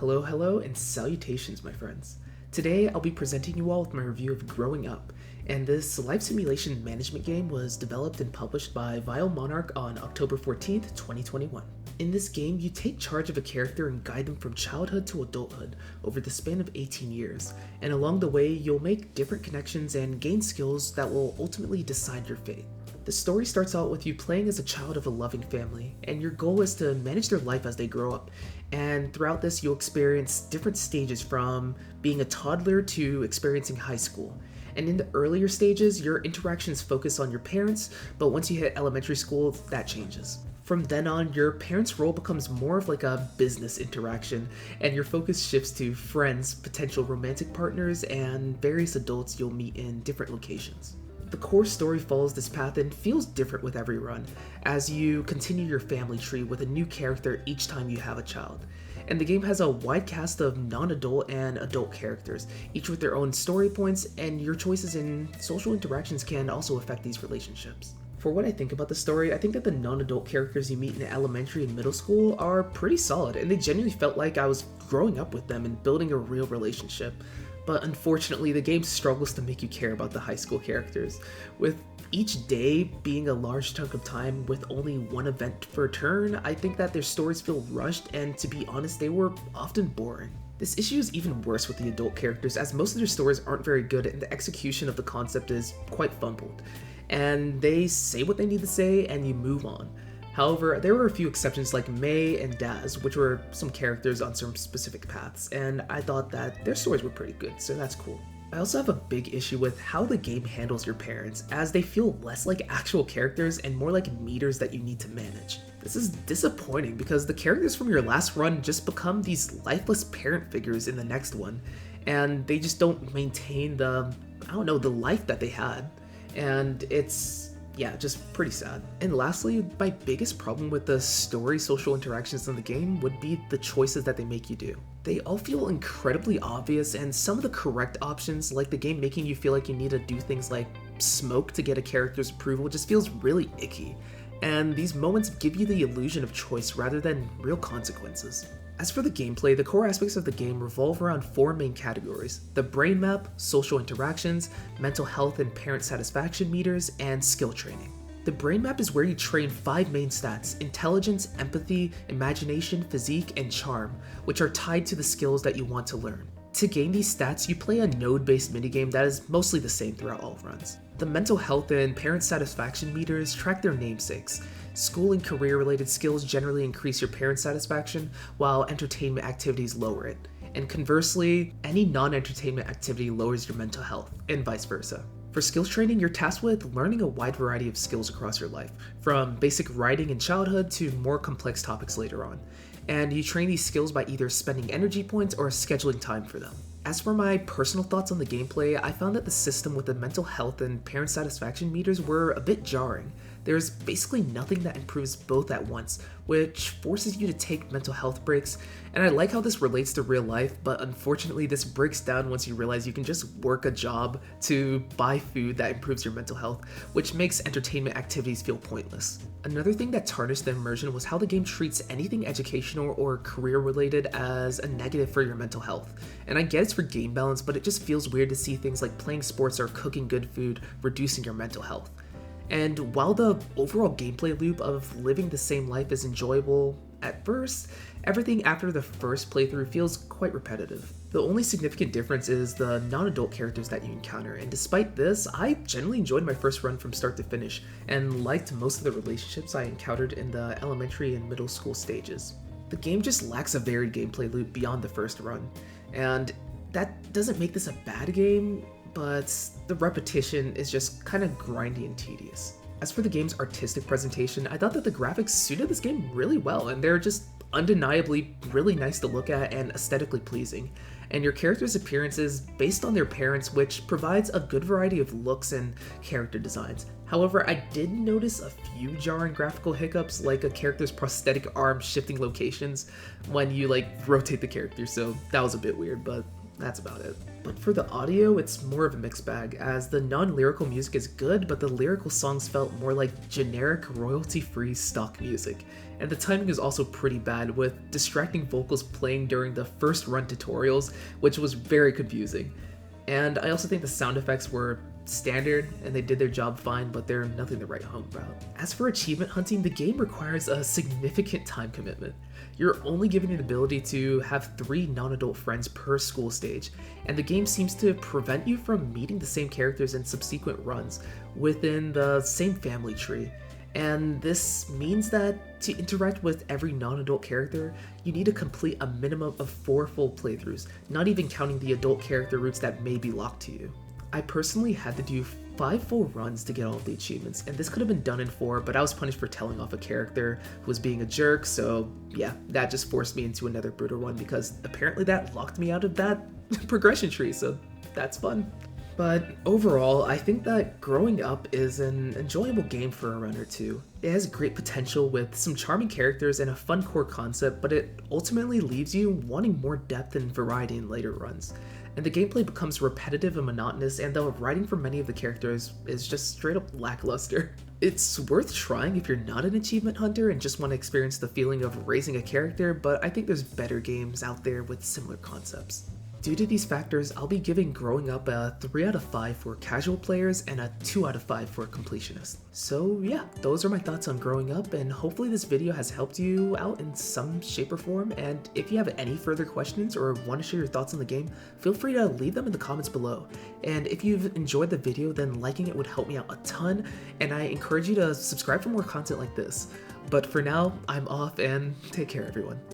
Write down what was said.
Hello, and salutations, my friends. Today, I'll be presenting you all with my review of Growing Up, and this life simulation management game was developed and published by Vile Monarch on October 14th, 2021. In this game, you take charge of a character and guide them from childhood to adulthood over the span of 18 years, and along the way, you'll make different connections and gain skills that will ultimately decide your fate. The story starts out with you playing as a child of a loving family, and your goal is to manage their life as they grow up. And throughout this, you'll experience different stages from being a toddler to experiencing high school. And in the earlier stages, your interactions focus on your parents, but once you hit elementary school, that changes. From then on, your parents' role becomes more of like a business interaction, and your focus shifts to friends, potential romantic partners, and various adults you'll meet in different locations. The core story follows this path and feels different with every run, as you continue your family tree with a new character each time you have a child. And the game has a wide cast of non-adult and adult characters, each with their own story points, and your choices in social interactions can also affect these relationships. For what I think about the story, I think that the non-adult characters you meet in elementary and middle school are pretty solid, and they genuinely felt like I was growing up with them and building a real relationship. But unfortunately, the game struggles to make you care about the high school characters, with each day being a large chunk of time with only one event per turn. I think that their stories feel rushed, and to be honest, they were often boring. This issue is even worse with the adult characters, as most of their stories aren't very good and the execution of the concept is quite fumbled. And they say what they need to say and you move on. However, there were a few exceptions like May and Daz, which were some characters on some specific paths, and I thought that their stories were pretty good, so that's cool. I also have a big issue with how the game handles your parents, as they feel less like actual characters and more like meters that you need to manage. This is disappointing because the characters from your last run just become these lifeless parent figures in the next one, and they just don't maintain the life that they had, and it's just pretty sad. And lastly, my biggest problem with the story social interactions in the game would be the choices that they make you do. They all feel incredibly obvious, and some of the correct options, like the game making you feel like you need to do things like smoke to get a character's approval, just feels really icky. And these moments give you the illusion of choice rather than real consequences. As for the gameplay, the core aspects of the game revolve around four main categories: the brain map, social interactions, mental health and parent satisfaction meters, and skill training. The brain map is where you train 5 main stats: intelligence, empathy, imagination, physique, and charm, which are tied to the skills that you want to learn. To gain these stats, you play a node-based minigame that is mostly the same throughout all runs. The mental health and parent satisfaction meters track their namesakes. School and career-related skills generally increase your parent satisfaction, while entertainment activities lower it. And conversely, any non-entertainment activity lowers your mental health, and vice versa. For skills training, you're tasked with learning a wide variety of skills across your life, from basic writing in childhood to more complex topics later on. And you train these skills by either spending energy points or scheduling time for them. As for my personal thoughts on the gameplay, I found that the system with the mental health and parent satisfaction meters were a bit jarring. There's basically nothing that improves both at once, which forces you to take mental health breaks, and I like how this relates to real life, but unfortunately this breaks down once you realize you can just work a job to buy food that improves your mental health, which makes entertainment activities feel pointless. Another thing that tarnished the immersion was how the game treats anything educational or career related as a negative for your mental health. And I get it's for game balance, but it just feels weird to see things like playing sports or cooking good food reducing your mental health. And while the overall gameplay loop of living the same life is enjoyable at first, everything after the first playthrough feels quite repetitive. The only significant difference is the non-adult characters that you encounter, and despite this, I generally enjoyed my first run from start to finish, and liked most of the relationships I encountered in the elementary and middle school stages. The game just lacks a varied gameplay loop beyond the first run, and that doesn't make this a bad game, but the repetition is just kind of grindy and tedious. As for the game's artistic presentation, I thought that the graphics suited this game really well, and they're just undeniably really nice to look at and aesthetically pleasing. And your character's appearance is based on their parents, which provides a good variety of looks and character designs. However, I did notice a few jarring graphical hiccups, like a character's prosthetic arm shifting locations when you rotate the character, so that was a bit weird, but That's about it. But for the audio, it's more of a mixed bag, as the non-lyrical music is good, but the lyrical songs felt more like generic royalty-free stock music. And the timing is also pretty bad, with distracting vocals playing during the first run tutorials, which was very confusing. And I also think the sound effects were standard and they did their job fine, but they're nothing to write home about. As for achievement hunting, the game requires a significant time commitment. You're only given the ability to have 3 non-adult friends per school stage, and the game seems to prevent you from meeting the same characters in subsequent runs within the same family tree. And this means that to interact with every non-adult character, you need to complete a minimum of 4 full playthroughs, not even counting the adult character routes that may be locked to you. I personally had to do 5 full runs to get all of the achievements, and this could have been done in 4, but I was punished for telling off a character who was being a jerk, so yeah, that just forced me into another brutal one because apparently that locked me out of that progression tree, so that's fun. But overall, I think that Growing Up is an enjoyable game for a run or two. It has great potential with some charming characters and a fun core concept, but it ultimately leaves you wanting more depth and variety in later runs. And the gameplay becomes repetitive and monotonous, and the writing for many of the characters is just straight up lackluster. It's worth trying if you're not an achievement hunter and just want to experience the feeling of raising a character, but I think there's better games out there with similar concepts. Due to these factors, I'll be giving Growing Up a 3 out of 5 for casual players and a 2 out of 5 for completionists. So yeah, those are my thoughts on Growing Up, and hopefully this video has helped you out in some shape or form, and if you have any further questions or want to share your thoughts on the game, feel free to leave them in the comments below. And if you've enjoyed the video, then liking it would help me out a ton, and I encourage you to subscribe for more content like this. But for now, I'm off, and take care everyone.